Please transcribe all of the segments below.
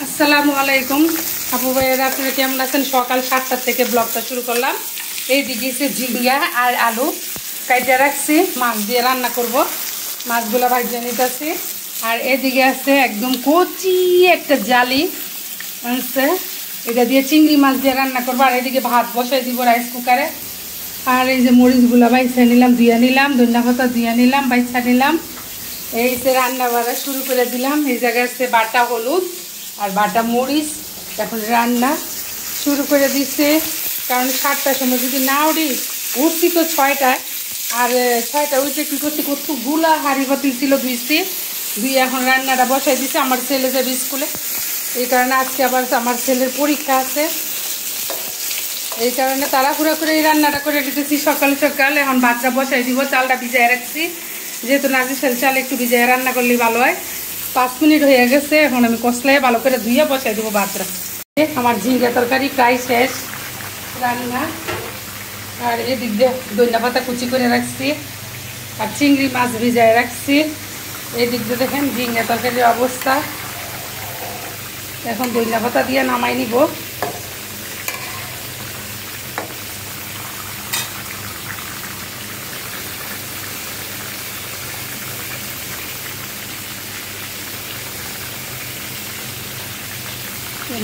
আসসালামু আলাইকুম আপু ভাইয়েরা, আপনারা কেমন আছেন? সকাল 7টা থেকে ব্লগটা শুরু করলাম। এইদিকে এসে ঝিঙ্গা আর আলু কাইটে রাখছি, মাছ দিয়ে রান্না করব। মাছগুলো ভাজিয়ে নিতেছি। আর এদিকে আছে একদম কচি একটা জালি আনছে, এটা দিয়ে চিংড়ি মাছ দিয়ে রান্না করবো। আর এদিকে ভাত বসাই দিব রাইস কুকারে। আর এই যে মরিচগুলো বাইছা নিলাম, ধুয়ে নিলাম, ধনিয়া পাতা ধুয়ে নিলাম, বাইছা নিলাম। এই যে রান্না বাড়া শুরু করে দিলাম। এই জায়গায় আছে বাটা হলুদ আর বাটা মরিচ। এখন রান্না শুরু করে দিচ্ছে, কারণ 7টার সময় যদি না উঠছি তো 6টায়। আর 6টা উঠে কী করছি, কতগুলা হাঁড়ি পাতিল ছিল ধুইছি, ধুয়ে এখন রান্নাটা বসাই দিচ্ছে। আমার ছেলে যাবে স্কুলে, এই কারণে আজকে আবার আমার ছেলের পরীক্ষা আছে, এই কারণে তাড়াহুড়া করে এই রান্নাটা করে দিতেছি সকাল সকাল। এখন ভাতটা বসাই দিব, চালটা ভিজায় রাখছি, যেহেতু নাজিসের চাল একটু ভিজায় রান্না করলেই ভালো হয়। 5 মিনিট হয়ে গেছে, এখন আমি কষলায় ভালো করে ধুয়ে বসাই দেবো ভাতটা। আমার ঝিঙ্গা তরকারি প্রায় শেষ রান্না। আর এদিক দিয়ে ধনিয়া পাতা কুচি করে রাখছি আর চিংড়ি মাছ ভিজায় রাখছি। এদিক দিয়ে দেখেন ঝিঙ্গা তরকারির অবস্থা। এখন ধনিয়া পাতা দিয়ে নামাই নিব।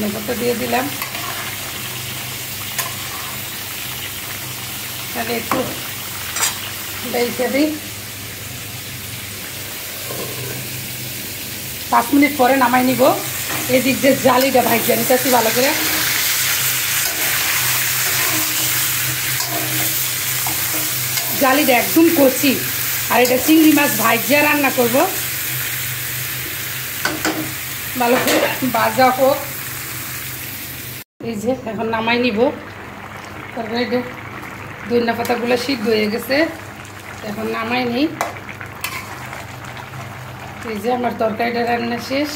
ধনেপাতা দিয়ে দিলাম, তাহলে একটু বেঁচে দিই। 5 মিনিট পরে নামাই নিব। এদিক যে জালিটা ভাইজা নিতেছি ভালো করে। জালিটা একদম কচি, আর এটা চিংড়ি মাছ ভাইজা রান্না করব। ভালো করে ভাজা হোক। এই যে এখন নামাই নিব। তারপরে ধনিয়া পাতাগুলো সিদ্ধ হয়ে গেছে, এখন নামাই নিই। এই যে আমার তরকারিটা রান্না শেষ।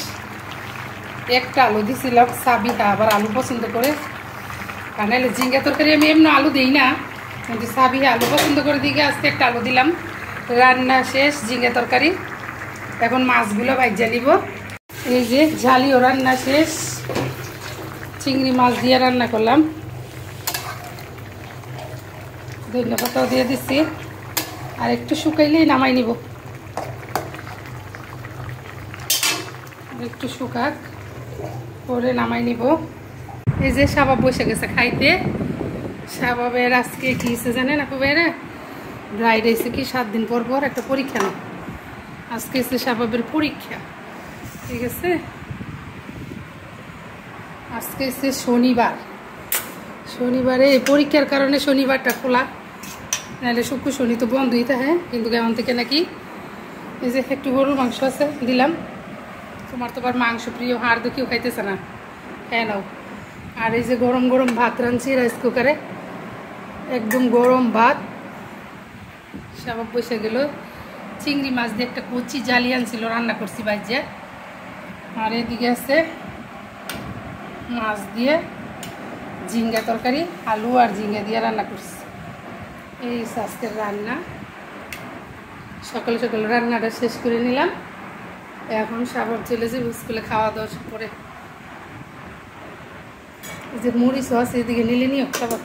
একটা আলু দিছিলাম, সাবিহা আবার আলু পছন্দ করে, কারণ এলে ঝিঙ্গা তরকারি আমি এমনি আলু দিই না, কিন্তু সাবিহা আলু পছন্দ করে দিকে আজকে একটা আলু দিলাম। রান্না শেষ ঝিঙ্গা তরকারি। এখন মাছগুলো ভাজা নিব। এই যে ঝালিও রান্না শেষ, চিংড়ি মাছ দিয়ে রান্না করলাম, ধনিয়া পাতাও দিয়ে দিচ্ছি। আর একটু শুকাইলেই নামাই নিব, একটু শুকাক পরে নামাই নিব। এই যে শাবাব বসে গেছে খাইতে। শাবাবের আজকে কি হয়েছে জানেন আপু ভাইরা? ব্রাইড এসে কি 7 দিন পর পর একটা পরীক্ষা নেই। আজকে এসে শাবাবের পরীক্ষা, ঠিক আছে? আজকে এসে শনিবার, শনিবারে পরীক্ষার কারণে শনিবারটা খোলা, নাহলে শুক্র শনি তো বন্ধই থাকে। কিন্তু কেমন থেকে নাকি এই যে একটু গরুর মাংস আছে দিলাম। তোমার তো আবার মাংস প্রিয়, হাড় তো কেউ খাইতেছে না, হ্যাঁ নাও। আর এই যে গরম গরম ভাত রাঁধছি রাইস কুকারে, একদম গরম ভাত। সবাব বসে গেল। চিংড়ি মাছ দিয়ে একটা কচি জালি আনছিল, রান্না করছি ভাইজা। আর এদিকে আছে মাছ দিয়ে ঝিঙ্গা তরকারি, আলু আর ঝিঙ্গা দিয়ে রান্না করছি। এই আজকের রান্না। সকালে সকালে রান্নাটা শেষ করে নিলাম। এখন শাবাব চলে যাবে স্কুলে খাওয়া দাওয়া করে। এই যে মরিচ আছে এদিকে নিলে নিও শাবাব।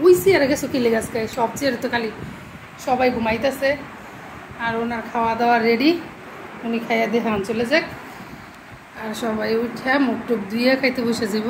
ওই চেয়ারে গেছো কিলে গাছ খায়, সব চেয়ারে তো খালি সবাই ঘুমাইতেছে। আর ওনার খাওয়া দাওয়া রেডি, উনি খাইয়া দিয়ে হান চলে যাক। আর সবাই উঠে মুখ টুক ধুয়ে খাইতে বসে যাব।